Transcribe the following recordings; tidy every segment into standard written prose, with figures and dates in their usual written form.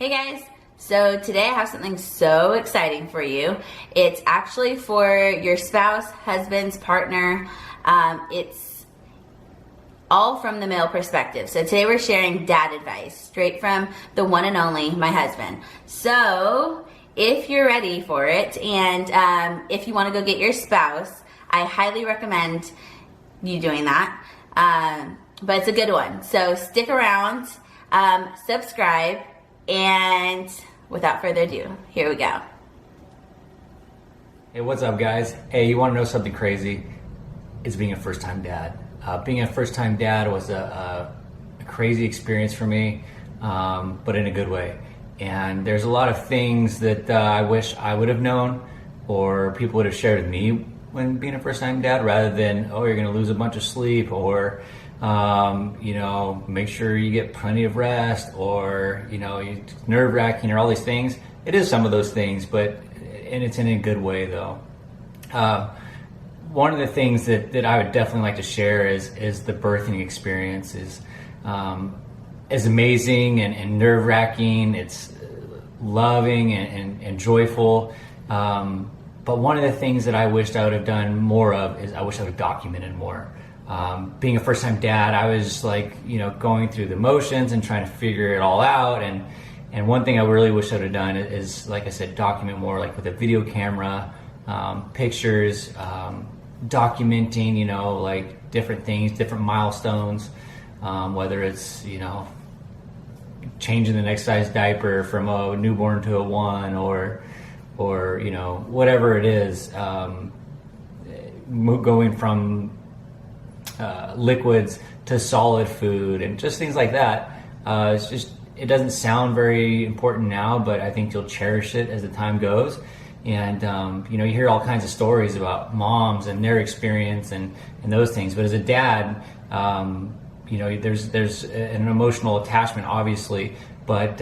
Hey guys, so today I have something so exciting for you. It's actually for your spouse, husband's partner. It's all from the male perspective. So today we're sharing dad advice straight from the one and only, my husband. So if you're ready for it and if you want to go get your spouse, I highly recommend you doing that. But it's a good one. So stick around, subscribe, and without further ado, here we go. Hey, what's up guys? Hey, you want to know something crazy? It's being a first-time dad. Being a first-time dad was a crazy experience for me, but in a good way. And there's a lot of things that I wish I would have known or people would have shared with me when being a first-time dad, rather than, oh, you're going to lose a bunch of sleep, or make sure you get plenty of rest, or, nerve-wracking, or all these things. It is some of those things, and it's in a good way though. One of the things that I would definitely like to share is the birthing experience is amazing and nerve-wracking. It's loving and joyful. But one of the things that I wished I would have done more of is I wish I would have documented more. Being a first-time dad, I was going through the motions and trying to figure it all out. And one thing I really wish I would have done is, like I said, document more, like with a video camera, pictures, documenting, like different things, different milestones, whether it's, changing the next size diaper from a newborn to a 1, or whatever it is, going from liquids to solid food and just things like that. It doesn't sound very important now, but I think you'll cherish it as the time goes. And you hear all kinds of stories about moms and their experience and those things. But as a dad, there's an emotional attachment, obviously. But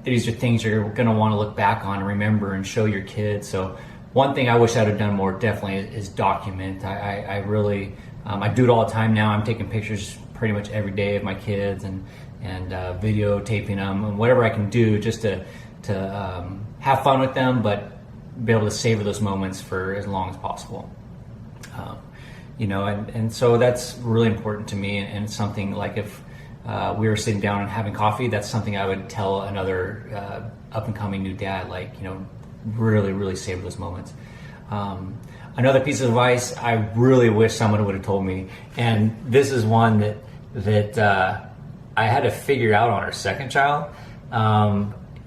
these are things you're going to want to look back on and remember and show your kids. So one thing I wish I'd have done more definitely is document. I really I do it all the time now. I'm taking pictures pretty much every day of my kids and videotaping them and whatever I can do just to have fun with them, but be able to savor those moments for as long as possible. And so that's really important to me, and something like if we were sitting down and having coffee, that's something I would tell another up and coming new dad, really, really savor those moments. Another piece of advice I really wish someone would have told me, and this is one that I had to figure out on our second child,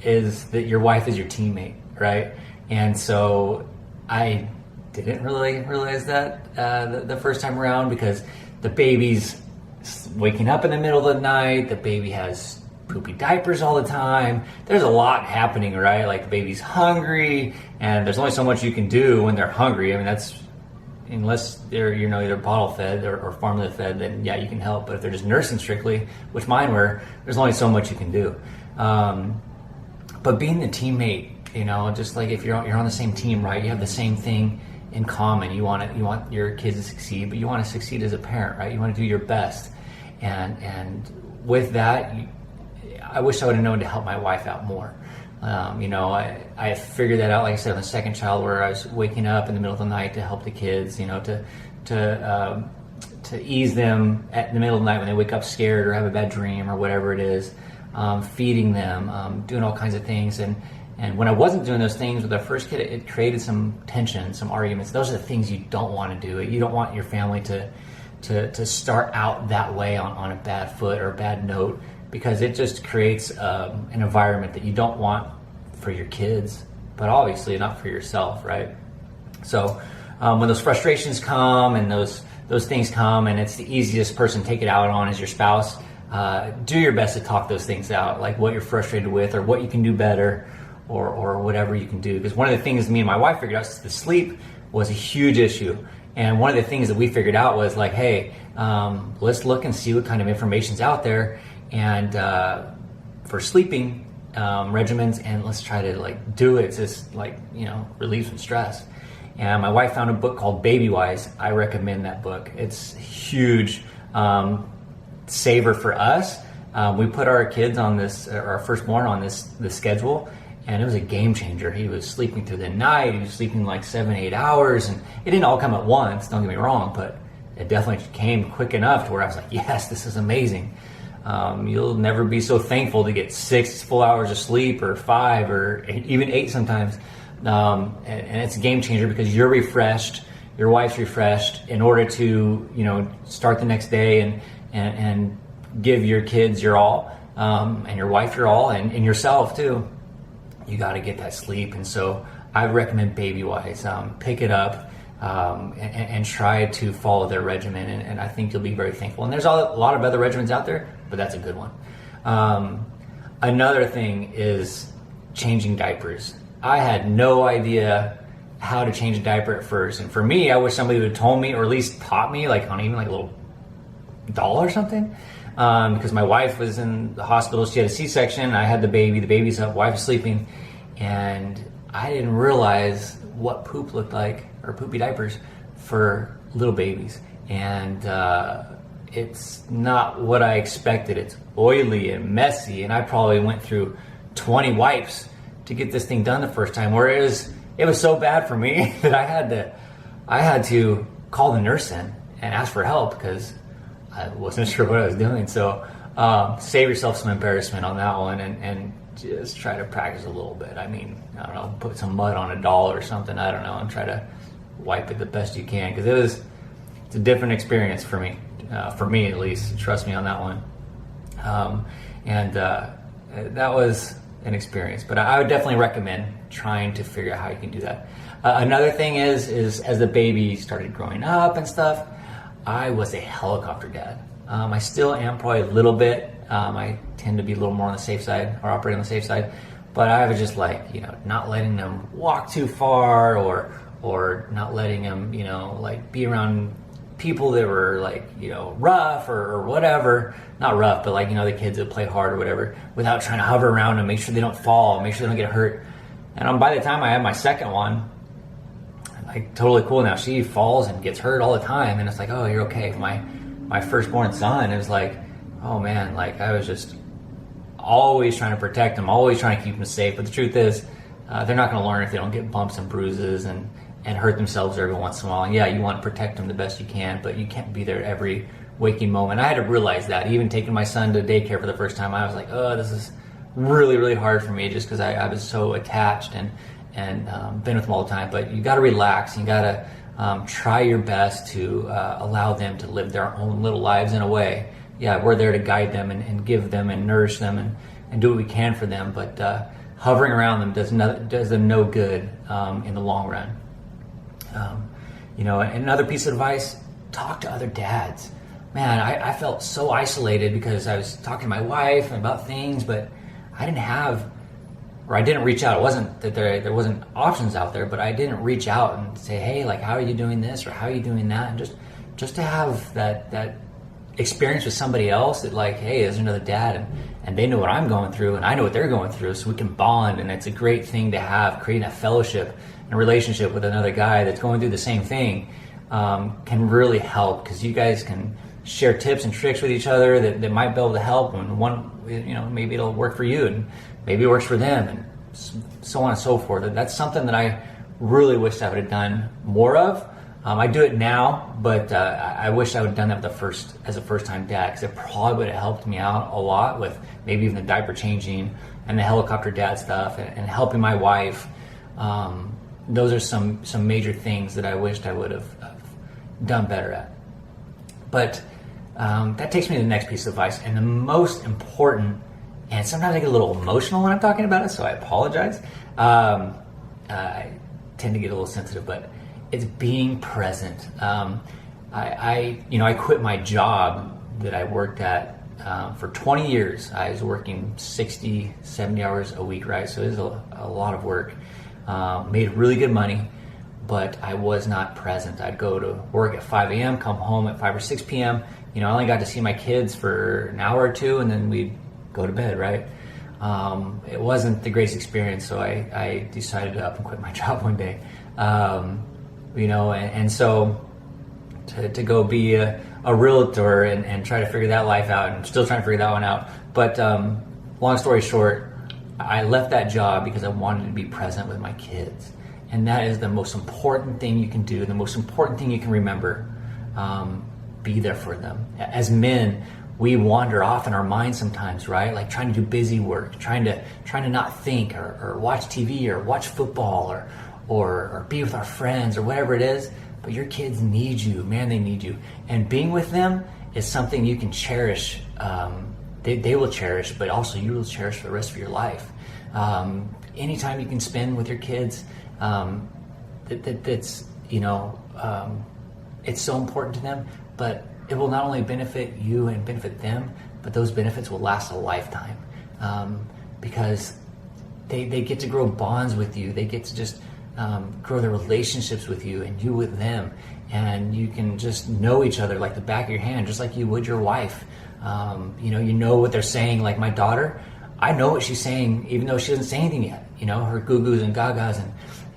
is that your wife is your teammate, right? And so I didn't really realize that the first time around, because the baby's waking up in the middle of the night, the baby has poopy diapers all the time. There's a lot happening, right? Like the baby's hungry, and there's only so much you can do when they're hungry. I mean, that's, unless they're either bottle fed or formula fed, then yeah, you can help. But if they're just nursing strictly, which mine were, there's only so much you can do. But being the teammate, just like if you're on the same team, right? You have the same thing in common. You want your kids to succeed, but you want to succeed as a parent, right? You want to do your best, and with that, I wish I would have known to help my wife out more. I figured that out, like I said, on the second child, where I was waking up in the middle of the night to help the kids, to ease them at the middle of the night when they wake up scared or have a bad dream or whatever it is, feeding them, doing all kinds of things. And when I wasn't doing those things with our first kid, it created some tension, some arguments. Those are the things you don't want to do. You don't want your family to start out that way on a bad foot or a bad note, because it just creates an environment that you don't want for your kids, but obviously not for yourself, right? So when those frustrations come and those things come, and it's the easiest person to take it out on is your spouse, do your best to talk those things out, like what you're frustrated with or what you can do better, or whatever you can do. Because one of the things me and my wife figured out is the sleep was a huge issue. And one of the things that we figured out was like, hey, let's look and see what kind of information's out there, and for sleeping regimens, and let's try to do it. It's just relieve some stress. And my wife found a book called Baby Wise. I recommend that book. It's huge saver for us, We put our kids on this, our firstborn on this schedule, and it was a game changer. He was sleeping through the night. He was sleeping like 7-8 hours, and it didn't all come at once, don't get me wrong, but it definitely came quick enough to where I was like, yes, this is amazing. You'll never be so thankful to get 6 full hours of sleep, or 5, or even 8 sometimes. And it's a game changer because you're refreshed, your wife's refreshed, in order to, start the next day and give your kids your all, and your wife your all, and yourself too. You got to get that sleep. And so I recommend Baby-Wise, pick it up, and try to follow their regimen, and I think you'll be very thankful. And there's a lot of other regimens out there, but that's a good one. Another thing is changing diapers. I had no idea how to change a diaper at first, and for me, I wish somebody would have told me, or at least taught me, like on even like a little doll or something, because my wife was in the hospital. She had a C-section. I had the baby's up, wife was sleeping, and I didn't realize what poop looked like, or poopy diapers for little babies. And it's not what I expected. It's oily and messy, and I probably went through 20 wipes to get this thing done the first time, where it was so bad for me that I had to call the nurse in and ask for help because I wasn't sure what I was doing. So save yourself some embarrassment on that one, and just try to practice a little bit. I mean, I don't know, put some mud on a doll or something, I don't know, and try to wipe it the best you can, because it's a different experience for me at least, trust me on that one. That was an experience, but I would definitely recommend trying to figure out how you can do that. Another thing is as the baby started growing up and stuff, I was a helicopter dad. I still am probably a little bit. I tend to be a little more on the safe side, or operate on the safe side, but I was just like, not letting them walk too far, or not letting them, like be around people that were like, rough or whatever. Not rough, but like, the kids that play hard or whatever, without trying to hover around them, make sure they don't fall, make sure they don't get hurt. And by the time I had my second one, like totally cool now. She falls and gets hurt all the time, and it's like, oh, you're okay. My firstborn son, it was like, oh man, like I was just always trying to protect them, always trying to keep them safe. But the truth is, they're not going to learn if they don't get bumps and bruises and hurt themselves every once in a while. And yeah, you want to protect them the best you can, but you can't be there every waking moment. I had to realize that. Even taking my son to daycare for the first time, I was like, oh, this is really, really hard for me, just because I was so attached and been with them all the time. But you got to relax. You got to try your best to allow them to live their own little lives in a way. Yeah, we're there to guide them and give them and nourish them and do what we can for them. But hovering around them does them no good in the long run. Another piece of advice: talk to other dads. Man, I felt so isolated because I was talking to my wife about things, but I didn't reach out. It wasn't that there wasn't options out there, but I didn't reach out and say, hey, like, how are you doing this, or how are you doing that? And just to have that experience with somebody else, that like, hey, there's another dad, and they know what I'm going through, and I know what they're going through, so we can bond. And it's a great thing to have, creating a fellowship and a relationship with another guy that's going through the same thing, can really help, because you guys can share tips and tricks with each other that might be able to help. And one, maybe it'll work for you, and maybe it works for them, and so on and so forth. That's something that I really wish I would have done more of. I do it now, but I wish I would have done that as a first-time dad, because it probably would have helped me out a lot with maybe even the diaper changing and the helicopter dad stuff, and helping my wife. Those are some major things that I wished I would have done better at. But that takes me to the next piece of advice, and the most important. And sometimes I get a little emotional when I'm talking about it, so I apologize. I tend to get a little sensitive, but it's being present. I quit my job that I worked at for 20 years. I was working 60, 70 hours a week, right? So it was a lot of work. Made really good money, but I was not present. I'd go to work at 5 a.m., come home at 5 or 6 p.m. I only got to see my kids for an hour or two, and then we'd go to bed, right? It wasn't the greatest experience, so I decided to up and quit my job one day. And so to go be a realtor and try to figure that life out, and still trying to figure that one out, But long story short, I left that job because I wanted to be present with my kids. And that is the most important thing you can do, the most important thing you can remember. Be there for them. As men, we wander off in our minds sometimes, right? Like trying to do busy work, trying to not think or watch TV or watch football or be with our friends or whatever it is. But your kids need you, man, they need you. And being with them is something you can cherish. They will cherish, but also you will cherish for the rest of your life. Anytime you can spend with your kids, that's, it's so important to them, but it will not only benefit you and benefit them, but those benefits will last a lifetime, because they get to grow bonds with you. They get to just grow their relationships with you and you with them. And you can just know each other like the back of your hand, just like you would your wife. You know what they're saying. Like my daughter, I know what she's saying, even though she doesn't say anything yet. Her goo-goos and gagas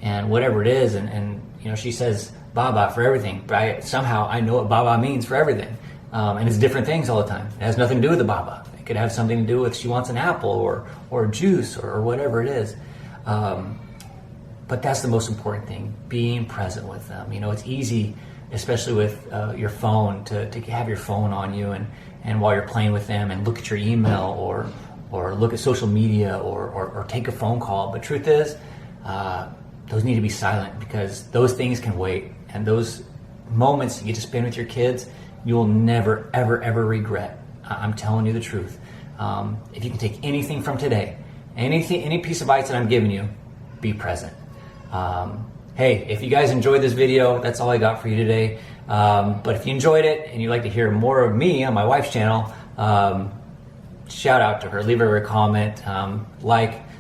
and whatever it is. And she says Baba for everything, but somehow I know what Baba means for everything. And it's different things all the time. It has nothing to do with the Baba. It could have something to do with she wants an apple or juice or whatever it is. But that's the most important thing, being present with them. It's easy, especially with your phone, to have your phone on you and while you're playing with them and look at your email or look at social media or take a phone call. But truth is, those need to be silent, because those things can wait. And those moments you get to spend with your kids, you will never, ever, ever regret. I'm telling you the truth. If you can take anything from today, any piece of advice that I'm giving you, be present. Hey, if you guys enjoyed this video, that's all I got for you today. But if you enjoyed it and you'd like to hear more of me on my wife's channel, shout out to her, leave her a comment,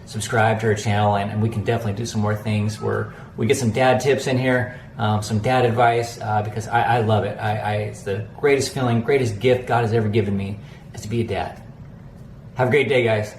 subscribe to her channel, and we can definitely do some more things where we get some dad tips in here, some dad advice, because I love it. It's the greatest feeling, greatest gift God has ever given me, is to be a dad. Have a great day, guys.